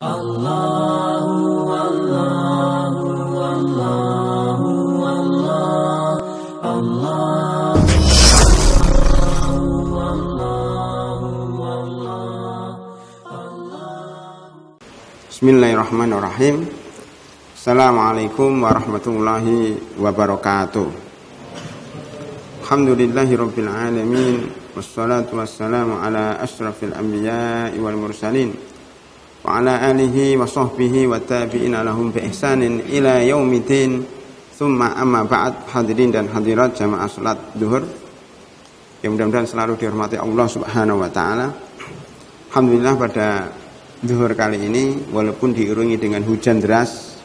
Allahu Allahu Allahu Allah Allah Bismillahirrahmanirrahim. Assalamualaikum warahmatullahi wabarakatuh. Alhamdulillahirabbil alamin wassalatu wassalamu ala asyrafil anbiya'i wal mursalin wa ala alihi wa sahbihi wa tabi'ina lahum bi ihsanin ila yaumiddin. Tsumma amma ba'd. Hadirin dan hadirat jamaah salat zuhur yang mudah-mudahan selalu dihormati Allah Subhanahu wa taala. Alhamdulillah pada zuhur kali ini walaupun diiringi dengan hujan deras,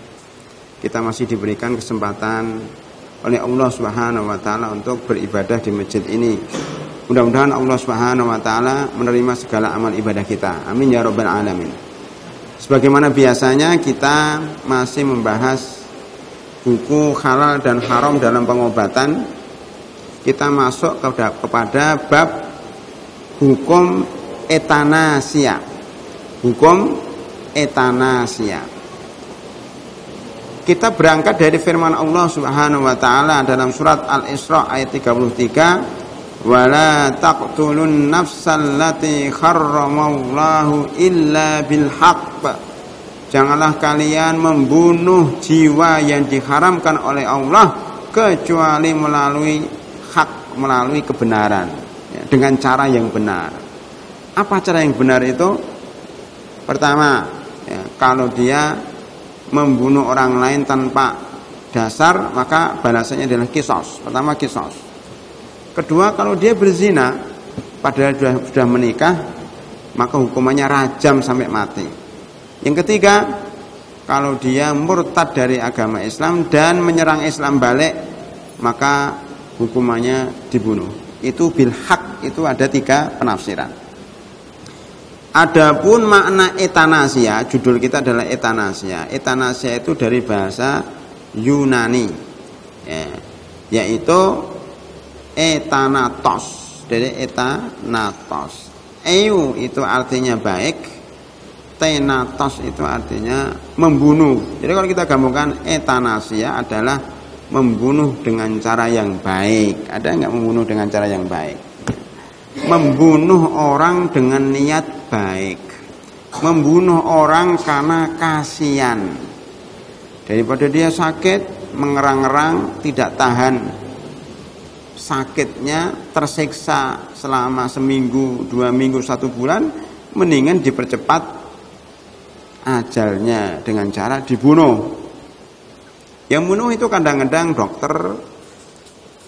kita masih diberikan kesempatan oleh Allah Subhanahu wa taala untuk beribadah di masjid ini. Mudah-mudahan Allah Subhanahu wa taala menerima segala amal ibadah kita. Amin ya rabbal alamin. Sebagaimana biasanya kita masih membahas buku halal dan haram dalam pengobatan. Kita masuk kepada bab hukum etanasia. Hukum etanasia. Kita berangkat dari firman Allah Subhanahu wa taala dalam surat Al-Isra ayat 33, "Wala taqtulun nafsal lati kharramallahu illa bil haqq." Janganlah kalian membunuh jiwa yang diharamkan oleh Allah kecuali melalui hak, melalui kebenaran, ya, dengan cara yang benar. Apa cara yang benar itu? Pertama, ya, kalau dia membunuh orang lain tanpa dasar, maka balasannya adalah kisos. Pertama kisos. Kedua, kalau dia berzina padahal sudah menikah, maka hukumannya rajam sampai mati. Yang ketiga, kalau dia murtad dari agama Islam dan menyerang Islam balik, maka hukumannya dibunuh. Itu bil haq, itu ada 3 penafsiran. Adapun makna etanasia, judul kita adalah etanasia. Etanasia itu dari bahasa Yunani, ya, yaitu etanatos, dari etanatos. Eu itu artinya baik, tenatos itu artinya membunuh. Jadi kalau kita gabungkan, etanasia adalah membunuh dengan cara yang baik. Ada nggak membunuh dengan cara yang baik? Membunuh orang dengan niat baik, membunuh orang karena kasihan. Daripada dia sakit, mengerang-erang, tidak tahan sakitnya, tersiksa selama seminggu, 2 minggu, 1 bulan, mendingan dipercepat ajalnya dengan cara dibunuh. Yang bunuh itu kadang-kadang dokter,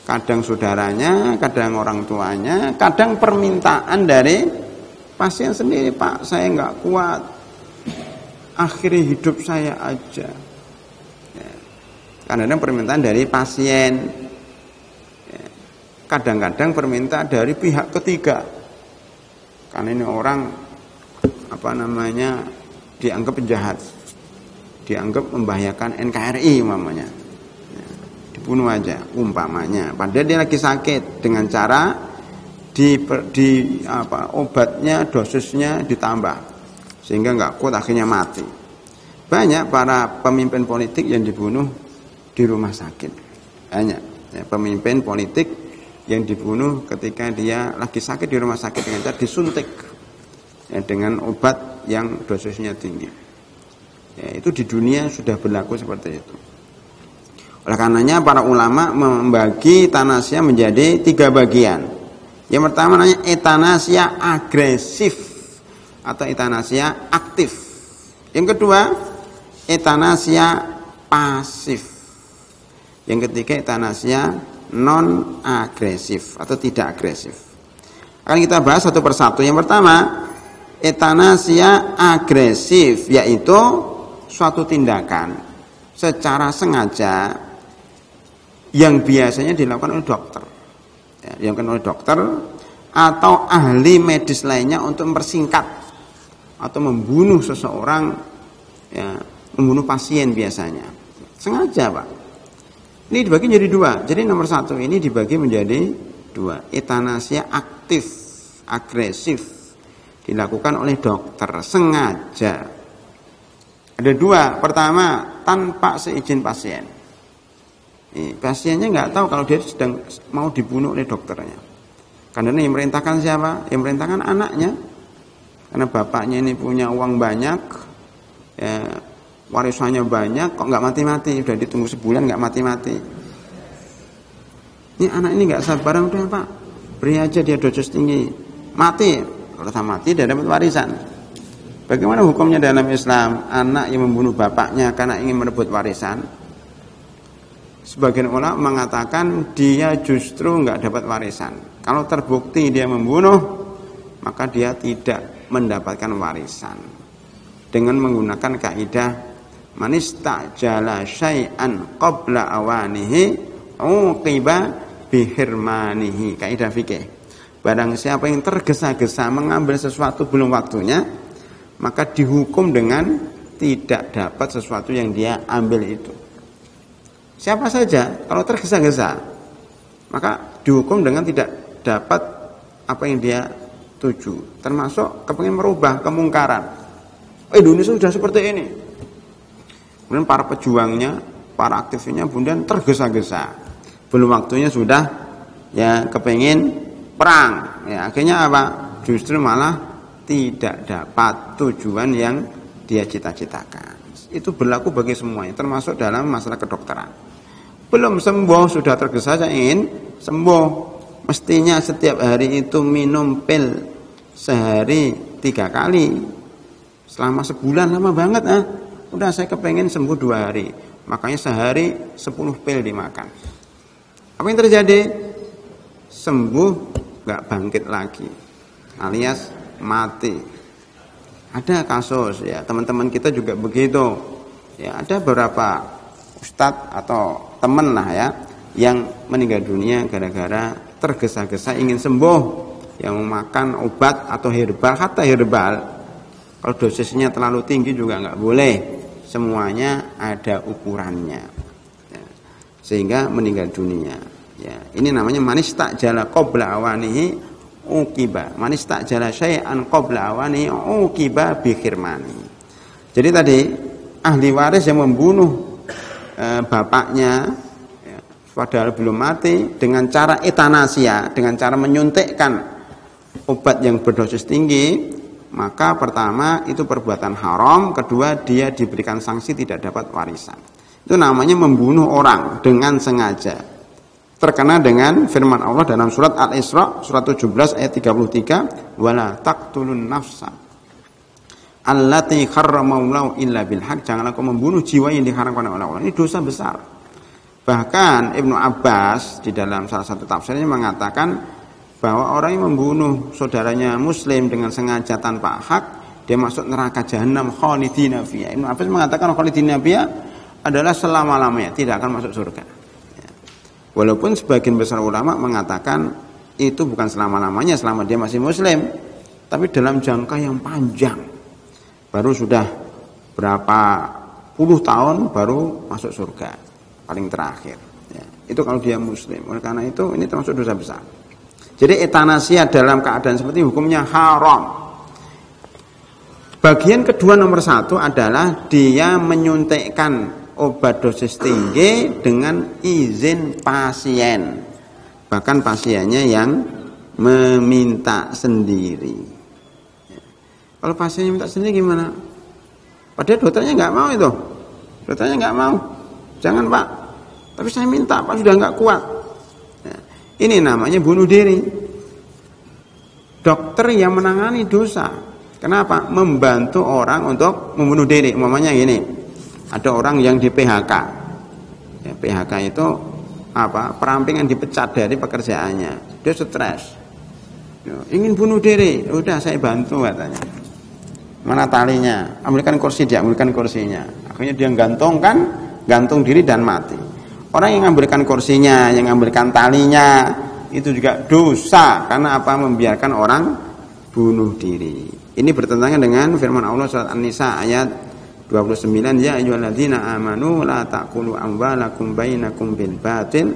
kadang saudaranya, kadang orang tuanya, kadang permintaan dari pasien sendiri. Pak, saya nggak kuat, akhiri hidup saya aja. Ya. Kadang-kadang permintaan dari pasien, ya. Kadang-kadang permintaan dari pihak ketiga, karena ini orang dianggap penjahat, dianggap membahayakan NKRI umpamanya, ya, dibunuh aja umpamanya. Padahal dia lagi sakit, dengan cara obatnya, dosisnya ditambah sehingga nggak kuat, akhirnya mati. Banyak para pemimpin politik yang dibunuh di rumah sakit. Banyak, ya, pemimpin politik yang dibunuh ketika dia lagi sakit di rumah sakit dengan cara disuntik, ya, dengan obat yang dosisnya tinggi. Ya, itu di dunia sudah berlaku seperti itu. Oleh karenanya para ulama membagi etanasia menjadi 3 bagian. Yang pertama namanya etanasia agresif atau etanasia aktif. Yang kedua etanasia pasif. Yang ketiga etanasia non agresif atau tidak agresif. Akan kita bahas satu persatu. Yang pertama etanasia agresif, yaitu suatu tindakan secara sengaja yang biasanya dilakukan oleh dokter, ya, dilakukan oleh dokter atau ahli medis lainnya untuk mempersingkat atau membunuh seseorang, ya, membunuh pasien biasanya sengaja, Pak. Ini dibagi menjadi 2. Jadi nomor 1 ini dibagi menjadi 2. Etanasia aktif, agresif, dilakukan oleh dokter sengaja. Ada dua. Pertama, tanpa seizin pasien. Pasiennya nggak tahu kalau dia sedang mau dibunuh oleh dokternya. Karena yang merintahkan siapa? Yang merintahkan anaknya. Karena bapaknya ini punya uang banyak, ya, warisannya banyak, kok nggak mati-mati? Udah ditunggu sebulan nggak mati-mati. Ini anak ini nggak sabar, udah Pak, beri aja dia dosis tinggi, mati. Kalau tak mati dia dapat warisan. Bagaimana hukumnya dalam Islam? Anak yang membunuh bapaknya karena ingin merebut warisan, sebagian ulama mengatakan dia justru nggak dapat warisan. Kalau terbukti dia membunuh, maka dia tidak mendapatkan warisan. Dengan menggunakan kaidah man istajala syai'an qabla awanihi uqiba bihirmanihi, kaidah fikih. Barang siapa yang tergesa-gesa mengambil sesuatu belum waktunya, maka dihukum dengan tidak dapat sesuatu yang dia ambil itu. Siapa saja kalau tergesa-gesa, maka dihukum dengan tidak dapat apa yang dia tuju. Termasuk kepengin merubah kemungkaran. Indonesia sudah seperti ini. Kemudian para pejuangnya, para aktifnya kemudian tergesa-gesa. Belum waktunya sudah ya kepengin perang. Ya, akhirnya apa? Justru malah tidak dapat tujuan yang dia cita-citakan. Itu berlaku bagi semuanya, termasuk dalam masalah kedokteran. Belum sembuh sudah tergesa-gesa ingin sembuh. Mestinya setiap hari itu minum pil sehari 3 kali. Selama sebulan lama banget Udah saya kepengen sembuh 2 hari. Makanya sehari 10 pil dimakan. Apa yang terjadi? Sembuh gak bangkit lagi, alias mati. Ada kasus ya, teman-teman kita juga begitu. Ya, ada beberapa ustadz atau teman lah ya yang meninggal dunia gara-gara tergesa-gesa ingin sembuh, yang memakan obat atau herbal. Kata herbal, kalau dosisnya terlalu tinggi juga nggak boleh. Semuanya ada ukurannya, ya, sehingga meninggal dunia. Ya, ini namanya manis tak jala qabla awanihi uqiba. Manis tak jala syai'an qabla awanihi uqiba bi khirmani. Jadi tadi ahli waris yang membunuh bapaknya ya, padahal belum mati dengan cara etanasia, dengan cara menyuntikkan obat yang berdosis tinggi, maka pertama itu perbuatan haram, kedua dia diberikan sanksi tidak dapat warisan. Itu namanya membunuh orang dengan sengaja. Terkena dengan firman Allah dalam surat Al-Isra surat 17 ayat 33, wala taqtulun nafsa allati harramallahu illa bil haq, janganlah kau membunuh jiwa yang diharamkan oleh Allah. Ini dosa besar. Bahkan Ibnu Abbas di dalam salah satu tafsirnya mengatakan bahwa orang yang membunuh saudaranya muslim dengan sengaja tanpa hak, dia masuk neraka jahanam khalidina fiha. Ibnu Abbas mengatakan khalidina fiha adalah selama-lamanya, tidak akan masuk surga. Walaupun sebagian besar ulama mengatakan itu bukan selama-lamanya selama dia masih muslim, tapi dalam jangka yang panjang. Baru sudah berapa puluh tahun baru masuk surga paling terakhir. Ya, itu kalau dia muslim. Oleh karena itu ini termasuk dosa besar. Jadi etanasia dalam keadaan seperti ini hukumnya haram. Bagian kedua nomor 1 adalah dia menyuntikkan obat dosis tinggi dengan izin pasien, bahkan pasiennya yang meminta sendiri. Kalau pasiennya minta sendiri gimana? Padahal dokternya nggak mau itu, dokternya nggak mau, jangan Pak, tapi saya minta Pak, sudah nggak kuat. Ini namanya bunuh diri. Dokter yang menangani dosa. Kenapa? Membantu orang untuk membunuh diri. Umpamanya gini, ada orang yang di PHK. Ya, PHK itu apa? Perampingan dipecat dari pekerjaannya. Dia stres. Ya, ingin bunuh diri. Udah saya bantu katanya. Mana talinya? Ambilkan kursi, dia ambilkan kursinya. Akhirnya dia gantung diri dan mati. Orang yang ambilkan kursinya, yang ambilkan talinya, itu juga dosa. Karena apa? Membiarkan orang bunuh diri. Ini bertentangan dengan firman Allah surat An-Nisa ayat 29, ya ayyuhalladzina amanu la taqulu amwalakum bainakum bil batil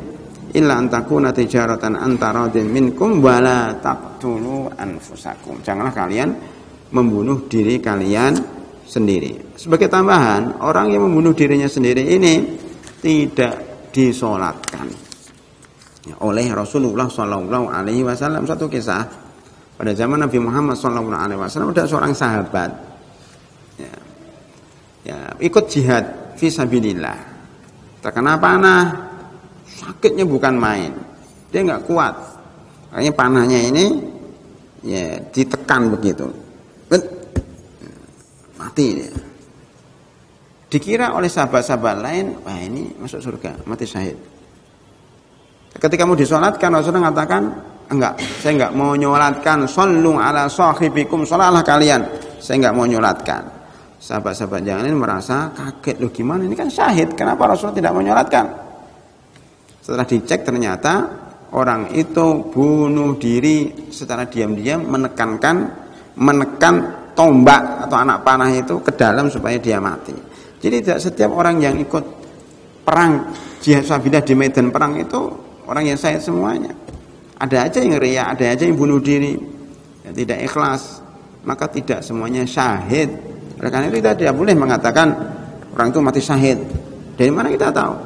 illa an takuna tijaratan antaradin minkum wa la taqtulu anfusakum. Janganlah kalian membunuh diri kalian sendiri. Sebagai tambahan, orang yang membunuh dirinya sendiri ini tidak disolatkan oleh Rasulullah Shallallahu Alaihi Wasallam. Satu kisah pada zaman Nabi Muhammad Shallallahu Alaihi Wasallam ada seorang sahabat ikut jihad fisabilillah, terkena panah, sakitnya bukan main, dia nggak kuat, makanya panahnya ini ditekan begitu, mati dia. Dikira oleh sahabat-sahabat lain, wah ini masuk surga, mati syahid. Ketika mau disolatkan, Rasulullah mengatakan, enggak, saya enggak mau nyolatkan. Shollu ala sahibikum, sholatlah kalian, saya enggak mau nyolatkan. Sahabat-sahabat yang lain merasa kaget, loh gimana ini kan syahid, kenapa Rasulullah tidak mau nyolatkan? Setelah dicek ternyata orang itu bunuh diri secara diam-diam, menekan tombak atau anak panah itu ke dalam supaya dia mati. Jadi tidak setiap orang yang ikut perang jihad fisabilillah di medan perang itu orang yang syahid semuanya. Ada aja yang riya, ada aja yang bunuh diri, yang tidak ikhlas, maka tidak semuanya syahid. Oleh karena itu kita tidak boleh mengatakan orang itu mati syahid. Dari mana kita tahu?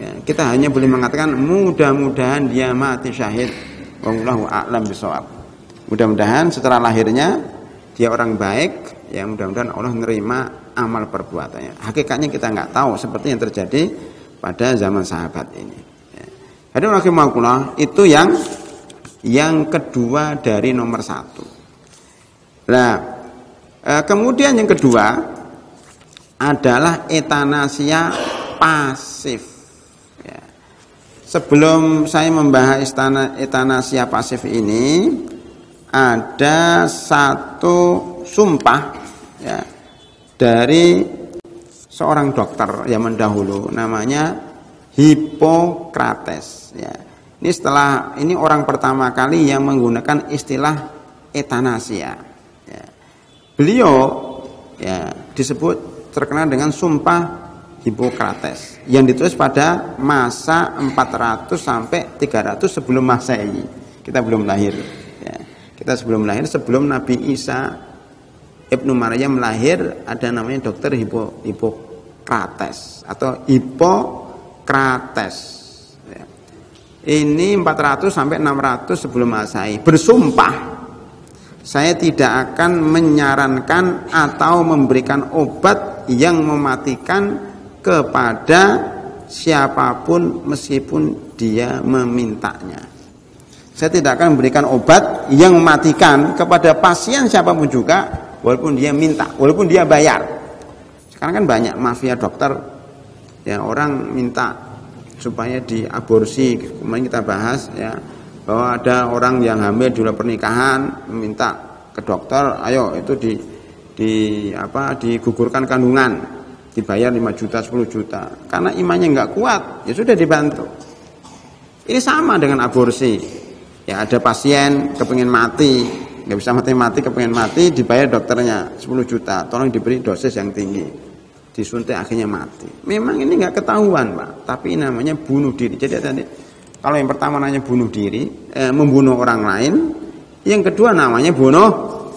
Ya, kita hanya boleh mengatakan mudah-mudahan dia mati syahid. Wallahu a'lam bishawab. Mudah-mudahan setelah lahirnya dia orang baik, ya mudah-mudahan Allah menerima amal perbuatannya. Hakikatnya kita nggak tahu seperti yang terjadi pada zaman sahabat ini. Hadirin rahimakumullah, itu yang kedua dari nomor 1. Nah, kemudian yang kedua adalah etanasia pasif. Ya. Sebelum saya membahas etanasia pasif ini, ada satu sumpah ya, dari seorang dokter zaman dahulu, namanya Hippocrates. Ya. Ini orang pertama kali yang menggunakan istilah etanasia. Ya. Beliau ya disebut terkenal dengan sumpah Hippocrates yang ditulis pada masa 400 sampai 300 sebelum Masehi. Kita belum lahir. Ya. Kita sebelum lahir, sebelum Nabi Isa Ibnu Maryam lahir, ada namanya dokter Hippocrates atau Hippocrates. Ya. Ini 400 sampai 600 sebelum Masehi bersumpah, saya tidak akan menyarankan atau memberikan obat yang mematikan kepada siapapun meskipun dia memintanya. Saya tidak akan memberikan obat yang mematikan kepada pasien siapapun juga, walaupun dia minta, walaupun dia bayar. Sekarang kan banyak mafia dokter, ya orang minta supaya diaborsi. Kemarin kita bahas ya bahwa ada orang yang hamil di luar pernikahan meminta ke dokter, ayo itu digugurkan kandungan, dibayar 5 juta, 10 juta. Karena imannya nggak kuat, ya sudah dibantu. Ini sama dengan aborsi. Ya ada pasien kepengen mati, nggak bisa mati, kepengen mati, dibayar dokternya 10 juta, tolong diberi dosis yang tinggi, disuntik akhirnya mati. Memang ini nggak ketahuan Pak, tapi ini namanya bunuh diri. Jadi tadi kalau yang pertama namanya bunuh diri, membunuh orang lain, yang kedua namanya bunuh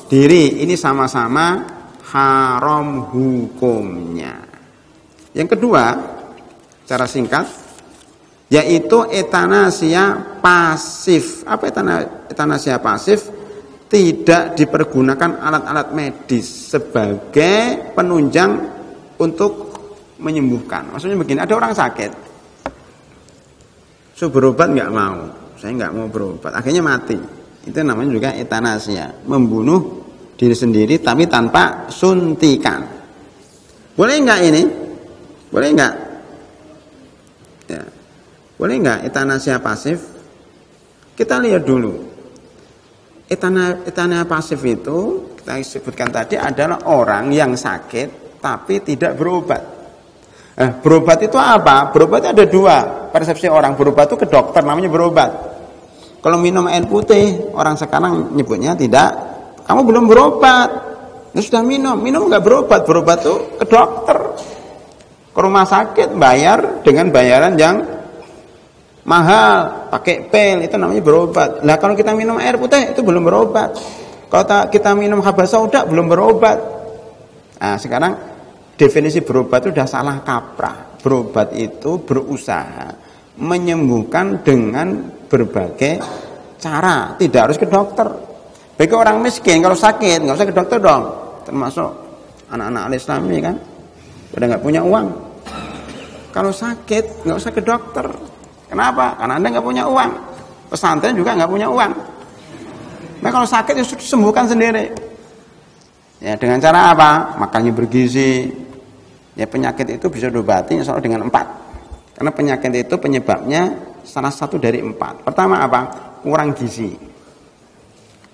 diri. Ini sama-sama haram hukumnya. Yang kedua, cara singkat, yaitu etanasia pasif. Apa etanasia pasif? Tidak dipergunakan alat-alat medis sebagai penunjang untuk menyembuhkan. Maksudnya begini, ada orang sakit, so berobat nggak mau, saya nggak mau berobat, akhirnya mati. Itu namanya juga etanasia, membunuh diri sendiri tapi tanpa suntikan. Boleh nggak ini? Boleh nggak? Ya. Boleh nggak etanasia pasif? Kita lihat dulu. Etanasia pasif itu kita sebutkan tadi adalah orang yang sakit tapi tidak berobat. Berobat itu apa? Berobat ada dua persepsi orang. Berobat itu ke dokter, namanya berobat. Kalau minum air putih, orang sekarang nyebutnya tidak. Kamu belum berobat. Ya sudah minum nggak berobat. Berobat itu ke dokter, ke rumah sakit, bayar dengan bayaran yang mahal, pakai pil, itu namanya berobat. Lah kalau kita minum air putih itu belum berobat. Kalau kita minum habas sauda belum berobat. Nah, sekarang definisi berobat itu sudah salah kaprah. Berobat itu berusaha menyembuhkan dengan berbagai cara, tidak harus ke dokter. Bagi orang miskin kalau sakit nggak usah ke dokter dong. Termasuk anak-anak Islami kan, udah nggak punya uang. Kalau sakit nggak usah ke dokter. Kenapa? Karena Anda nggak punya uang. Pesantren juga nggak punya uang. Nah kalau sakit ya sembuhkan sendiri. Ya dengan cara apa? Makannya bergizi. Ya penyakit itu bisa diobati insya Allah dengan 4. Karena penyakit itu penyebabnya salah satu dari 4. Pertama apa? Kurang gizi.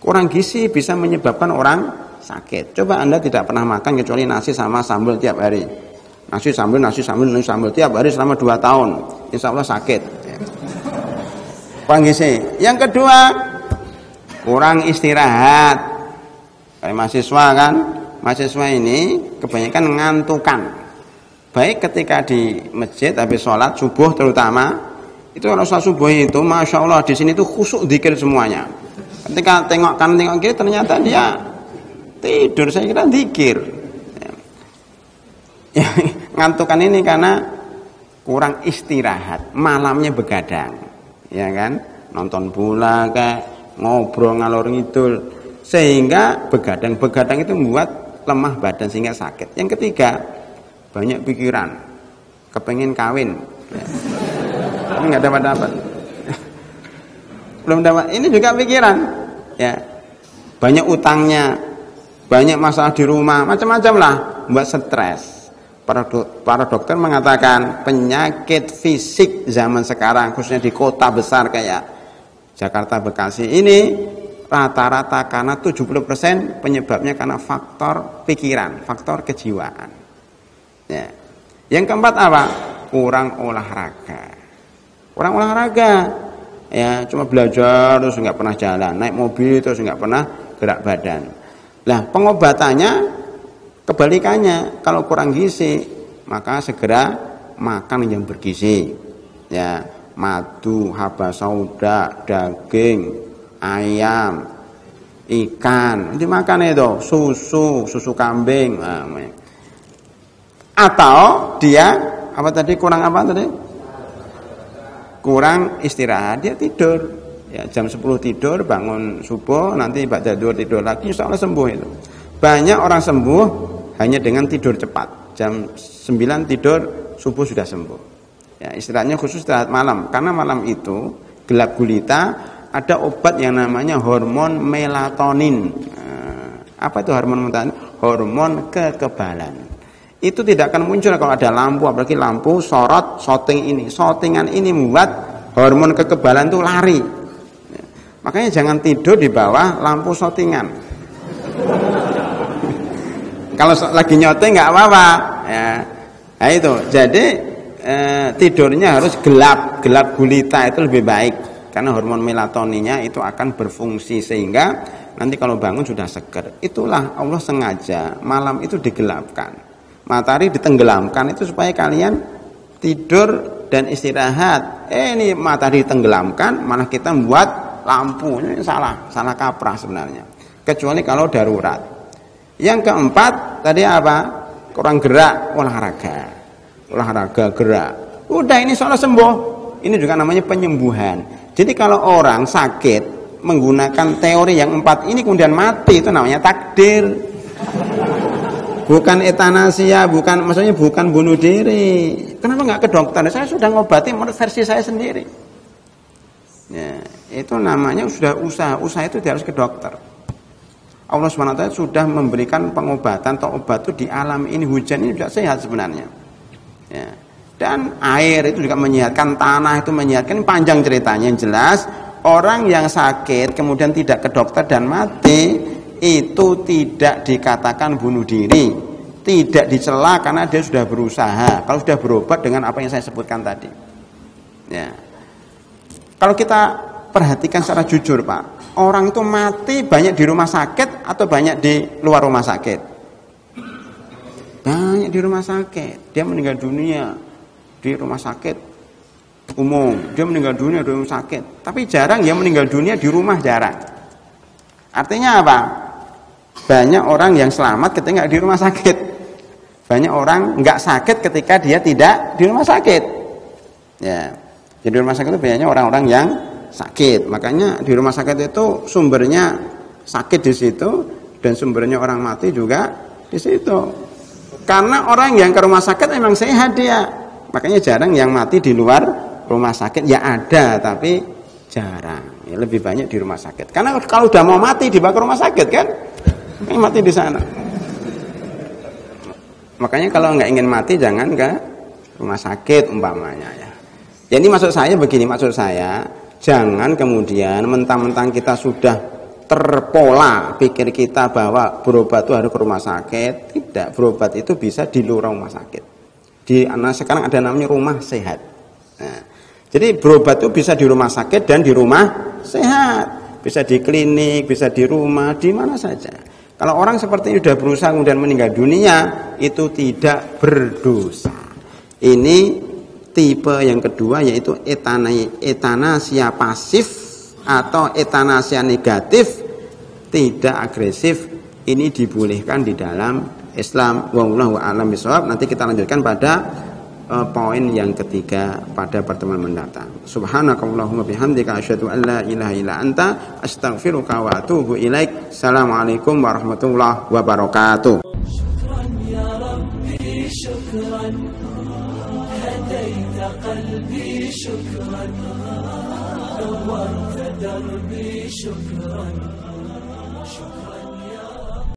Kurang gizi bisa menyebabkan orang sakit. Coba Anda tidak pernah makan kecuali nasi sama sambal tiap hari. Nasi sambal tiap hari selama 2 tahun. Insya Allah sakit. Kurang gizi. Yang kedua, kurang istirahat. Kayak mahasiswa kan, mahasiswa ini kebanyakan ngantukan. Baik ketika di masjid habis sholat subuh terutama, itu kalau sholat subuh itu, masya Allah di sini itu khusyuk dzikir semuanya. Ketika tengok kanan tengok kiri ternyata dia tidur, saya kira dzikir. Ya, ngantukan ini karena kurang istirahat, malamnya begadang, ya kan, nonton bola kayak ngobrol ngalor ngidul, sehingga begadang itu membuat lemah badan sehingga sakit. Yang ketiga, banyak pikiran, kepengen kawin, ya. Tapi nggak dapat, belum dapat. Ini juga pikiran, ya, banyak utangnya, banyak masalah di rumah, macam-macam lah, buat stres. Para dokter mengatakan penyakit fisik zaman sekarang khususnya di kota besar kayak Jakarta, Bekasi ini rata-rata karena 70% penyebabnya karena faktor pikiran, faktor kejiwaan. Ya. Yang keempat apa? Kurang olahraga. Kurang olahraga. Ya, cuma belajar terus nggak pernah jalan, naik mobil terus nggak pernah gerak badan. Lah, pengobatannya kebalikannya, kalau kurang gizi maka segera makan yang bergizi, ya, madu, habas sauda, daging, ayam, ikan, dimakan itu, susu kambing. Atau dia apa tadi, kurang apa tadi? Kurang istirahat, dia tidur, ya, jam 10 tidur, bangun subuh, nanti ba'da zuhur tidur lagi, insya Allah sembuh itu. Banyak orang sembuh hanya dengan tidur cepat. Jam 9 tidur, subuh sudah sembuh. Ya, istirahatnya khusus istirahat malam. Karena malam itu gelap gulita, ada obat yang namanya hormon melatonin. Apa itu hormon melatonin? Hormon kekebalan. Itu tidak akan muncul kalau ada lampu, apalagi lampu sorot, shooting ini. Shootingan ini membuat hormon kekebalan itu lari. Ya, makanya jangan tidur di bawah lampu shootingan. Kalau lagi nyoting nggak apa-apa, ya. Nah itu, jadi tidurnya harus gelap gulita, itu lebih baik karena hormon melatoninnya itu akan berfungsi sehingga nanti kalau bangun sudah seger. Itulah Allah sengaja malam itu digelapkan, matahari ditenggelamkan itu supaya kalian tidur dan istirahat. Ini matahari ditenggelamkan, malah kita membuat lampu. Ini salah kaprah sebenarnya. Kecuali kalau darurat. Yang keempat tadi apa? Kurang gerak, olahraga gerak. Udah ini soal sembuh. Ini juga namanya penyembuhan. Jadi kalau orang sakit menggunakan teori yang 4 ini kemudian mati, itu namanya takdir. Bukan etanasia, maksudnya bukan bunuh diri. Kenapa nggak ke dokter? Saya sudah ngobati menurut versi saya sendiri. Ya, itu namanya sudah usaha itu dia harus ke dokter. Allah SWT sudah memberikan pengobatan atau obat itu di alam ini. Hujan ini juga sehat sebenarnya, ya. Dan air itu juga menyehatkan, tanah itu menyehatkan. Panjang ceritanya, yang jelas orang yang sakit kemudian tidak ke dokter dan mati itu tidak dikatakan bunuh diri, tidak dicela karena dia sudah berusaha. Kalau sudah berobat dengan apa yang saya sebutkan tadi, ya. Kalau kita perhatikan secara jujur, Pak, orang itu mati banyak di rumah sakit atau banyak di luar rumah sakit? Banyak di rumah sakit. Dia meninggal dunia di rumah sakit umum, dia meninggal dunia di rumah sakit. Tapi jarang dia meninggal dunia di rumah, jarang. Artinya apa? Banyak orang yang selamat ketika di rumah sakit. banyak orang nggak sakit ketika dia tidak di rumah sakit. Ya, jadi di rumah sakit itu biasanya orang-orang yang sakit. Makanya di rumah sakit itu sumbernya sakit di situ dan sumbernya orang mati juga di situ. Karena orang yang ke rumah sakit memang sehat dia. Makanya jarang yang mati di luar rumah sakit. Ya ada, tapi jarang. Ya, lebih banyak di rumah sakit. Karena kalau udah mau mati dibawa ke rumah sakit kan, mati di sana. Makanya kalau nggak ingin mati jangan ke rumah sakit umpamanya ya. Jadi maksud saya begini, maksud saya jangan kemudian mentang-mentang kita sudah terpola pikir kita bahwa berobat itu harus ke rumah sakit. Tidak, berobat itu bisa di luar rumah sakit. Sekarang ada namanya rumah sehat. Nah, jadi berobat itu bisa di rumah sakit dan di rumah sehat. Bisa di klinik, bisa di rumah, di mana saja. Kalau orang seperti ini sudah berusaha kemudian meninggal dunia, itu tidak berdosa. Ini tipe yang kedua, yaitu etanasia pasif atau etanasia negatif, tidak agresif. Ini dibolehkan di dalam Islam. Wallahu a'lam bishawab. Nanti kita lanjutkan pada poin yang ketiga pada pertemuan mendatang. Subhanakallahumma bihamdika asyhadu an la ilaha illa anta astaghfiruka wa atubu ilaik. Assalamualaikum warahmatullahi wabarakatuh. شكرا يا ربي شكرا هديت قلبي شكرا نورت دربي شكرا